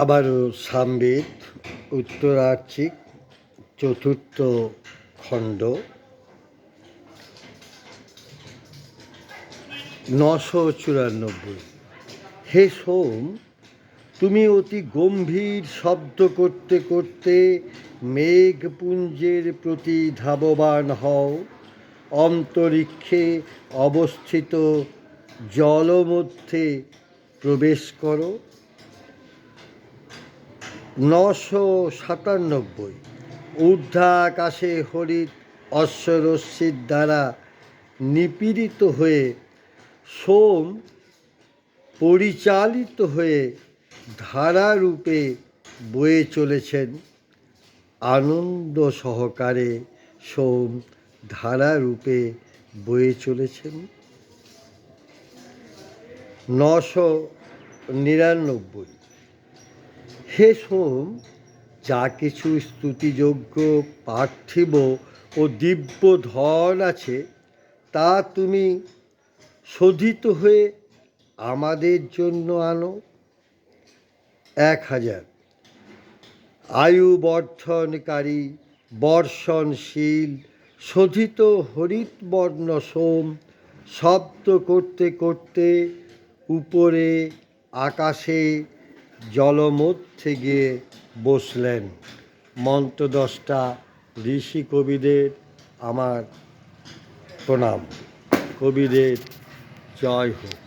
আবারও সামবেদ উত্তরার্চিক চতুর্থ খণ্ড 994। হে সোম, তুমি অতি গম্ভীর শব্দ করতে করতে মেঘপুঞ্জের প্রতি ধাবমান হও। অন্তরিক্ষে অবস্থিত জলমধ্যে প্রবেশ করো। 997। ঊর্ধ্বাকাশে হরিৎ অশ্বরশ্মির দ্বারা নিপীড়িত হয়ে সোম পরিচালিত হয়ে ধারারূপে বয়ে চলেছেন। আনন্দ সহকারে সোম ধারারূপে বয়ে চলেছেন। 999। হে সোম, যা কিছু স্তুতিযোগ্য পার্থিব ও দিব্য ধন আছে তা তুমি শোধিত হয়ে আমাদের জন্য আনো। 1000। আয়ু বর্ধনকারী বর্ষণশীল শোধিত হরিৎবর্ণ সোম শব্দ করতে করতে উপরে আকাশে জলমধ্যে গিয়ে বসলেন। মন্ত্র 10টা ঋষি কবিদের আমার প্রণাম। কবিদের জয় হোক।